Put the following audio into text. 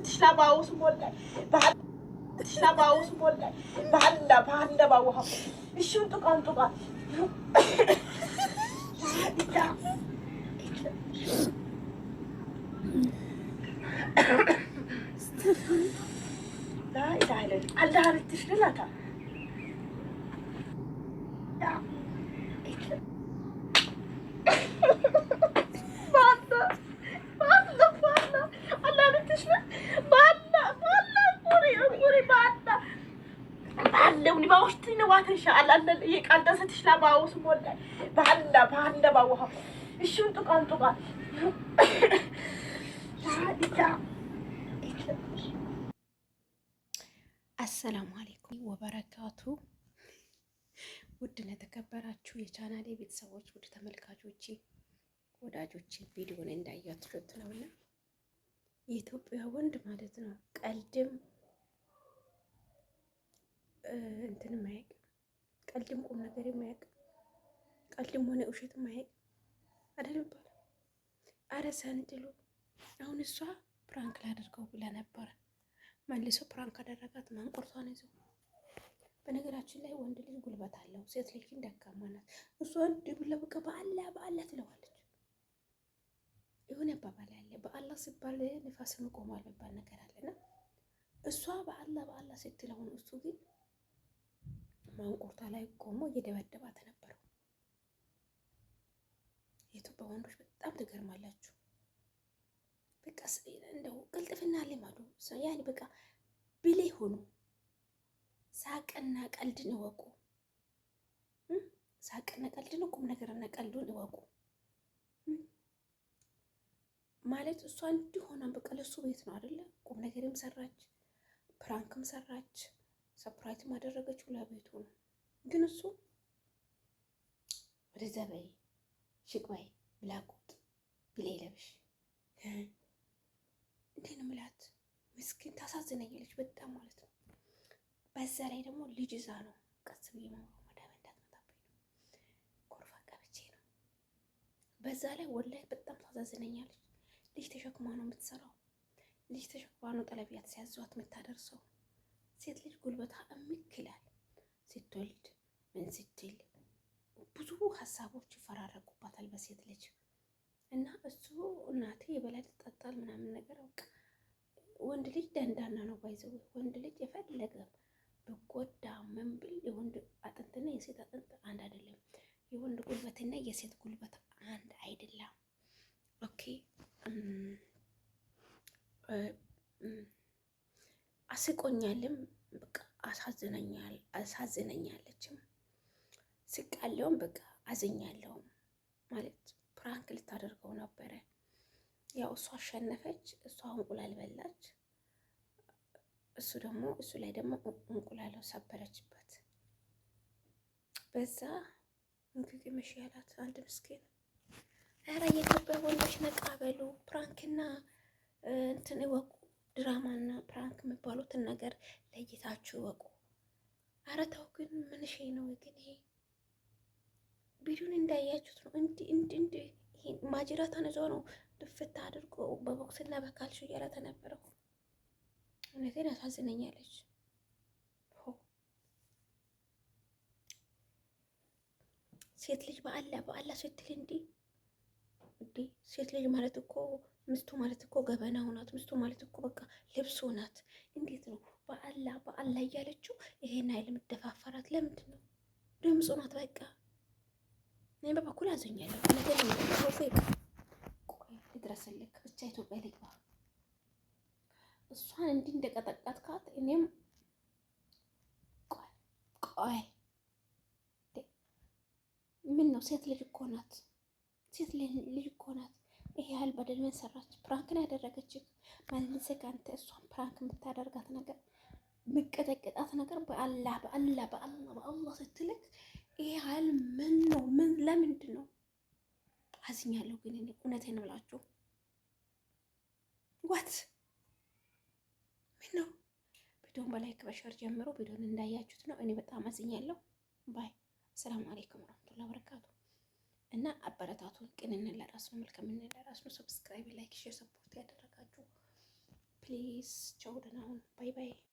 تشلباوس مولا بعد تشلباوس مولا بعد باوها شو تقان لا إله إلا الله الله بتشللها لوني باوشتي نوات إن شاء الله أنا يقال دستش لا باوس مولا بعد باوها شو تقان አሰላሙ አሌይኩም ወበረካቱ። ውድና የተከበራችሁ የቻናሌ ቤተሰቦች፣ ውድ ተመልካቾቼ፣ ወዳጆቼ ቪዲዮን እንዳያችሁት ነውና የኢትዮጵያ ወንድ ማለት ነው ቀልድም እንትንም አያውቅም፣ ቀልድም ቁም ነገር የማያውቅ ቀልድም ሆነ ውሸት የማያውቅ አይደለም ባለ አረ ሰንድሉ። አሁን እሷ ፕራንክ ላደርገው ብላ ነበረ መልሶ ፕራንክ አደረጋት። ማንቆርቷን ይዘው። በነገራችን ላይ ወንድ ልጅ ጉልበት አለው፣ ሴት ልጅ ደካማ ናት። እሷ እንዲሁ በቃ በአላህ ትለዋለች። የሆነ አባባል አለ፣ በአላህ ሲባል ንፋስ ቆሟል የሚባል ነገር አለና እሷ በአላህ ስትለው ነው። እሱ ግን ማንቆርቷ ላይ ቆሞ እየደበደባት ነበረው። የኢትዮጵያ ወንዶች በጣም ትገርማላችሁ። በቃ እንደው ቅልጥፍና ልማዱ ያኔ በቃ ብሌ ሆኑ። ሳቅና ቀልድን እወቁ። ሳቅና ቀልድን ቁም ነገርና ቀልዱን እወቁ ማለት እሷ እንዲሆነ በቃ ለሱ ቤት ነው አይደለ? ቁም ነገርም ሰራች፣ ፕራንክም ሰራች፣ ሰፕራይዝም አደረገችው ለቤቱ ነው። ግን እሱ ወደዛ በይ ሽቅባይ ብላቁት ብሌ ለብሽ እንዴት ነው የምላት? ምስኪን ታሳዝነኛለች በጣም ማለት ነው። በዛ ላይ ደግሞ ልጅ እዛ ነው። ቀስ ብዬ ማውራው መዳም እንዳትመጣብኝ ነው፣ ኮርፋ ቀብቼ ነው። በዛ ላይ ወላሂ በጣም ታሳዝነኛለች። ልጅ ተሸክማ ነው የምትሰራው። ልጅ ተሸክማ ነው ጠለቢያት ሲያዟት የምታደርሰው። ሴት ልጅ ጉልበታ እምክላል። ስትወልድ ምን ስትል ብዙ ሀሳቦች ይፈራረቁባታል በሴት ልጅ እና እሱ እናቴ የበላይ ትጠጣል ምናምን ነገር አውቃ። ወንድ ልጅ ደንዳና ነው ባይዘው። ወንድ ልጅ የፈለገ በጎዳ ምን ብል የወንድ አጥንትና የሴት አጥንት አንድ አይደለም። የወንድ ጉልበትና የሴት ጉልበት አንድ አይደለም። ኦኬ አስቆኛልም በቃ አሳዝነኛለችም። ስቃለውም በቃ አዝኛለሁም ማለት ፕራንክ ልታደርገው ነበረ። ያው እሷ አሸነፈች፣ እሷ እንቁላል በላች። እሱ ላይ ደግሞ እንቁላል ሰበረችበት። በዛ እንግዲህ መሽያላት አንድ ምስኪን። ኧረ የኢትዮጵያ ወንዶች ነቃ በሉ። ፕራንክና እንትን እወቁ። ድራማና ፕራንክ የሚባሉትን ነገር ለይታችሁ እወቁ። ኧረ ተው ግን ምን ሽ ነው ግን ይሄ ቪዲዮን እንዳያችሁት ነው። እንዲ ይሄ ማጅራታን ይዞ ነው ድፍታ አድርጎ በቦክስና በካልሽ እያለ ተነበረው። እውነቴን ያሳዝነኛለች። ሴት ልጅ በአላህ ስትል እንዲ ሴት ልጅ ማለት እኮ ምስቱ ማለት እኮ ገበና ሆናት። ምስቱ ማለት እኮ በቃ ልብሱ ናት። እንዴት ነው በአላህ እያለችው ይሄን አይል የምትደፋፈራት? ለምንድን ነው? ድምፁ ናት በቃ። እኔ በበኩል አዘኛለሁ። ነገር ነው ቶፊቅ ቆይ ልድረስልክ ብቻ ኢትዮጵያ ልግባ። እሷን እንዲህ እንደቀጠቀጥካት እኔም ቆይ ምን ነው? ሴት ልጅ እኮ ናት። ሴት ልጅ እኮ ናት። ይሄ ያህል በደል ምን ሰራች? ፕራንክን ያደረገችህ መልሰህ አንተ እሷን ፕራንክ የምታደርጋት ነገር የምቀጠቅጣት ነገር በአላህ ስትልክ ይሄ ያህል ምን ነው? ለምንድን ነው? አዝኛለሁ ግን እኔ እውነቴን ነው ብላችሁ ዋት ምን ነው? ቪዲዮን በላይክ በሸር ጀምሮ ቪዲዮን እንዳያችሁት ነው። እኔ በጣም አዝኛለሁ። ባይ ሰላም አለይኩም ወራህመቱላሂ ወበረካቱ። እና አበረታቱን። ቅንነት ለራስ ነው፣ መልካምነት ለራስ ነው። ሰብስክራይብ፣ ላይክ፣ ሼር፣ ሰፖርት ያደረጋችሁ ፕሊዝ። ቻው፣ ደህና ሁኑ። ባይ ባይ።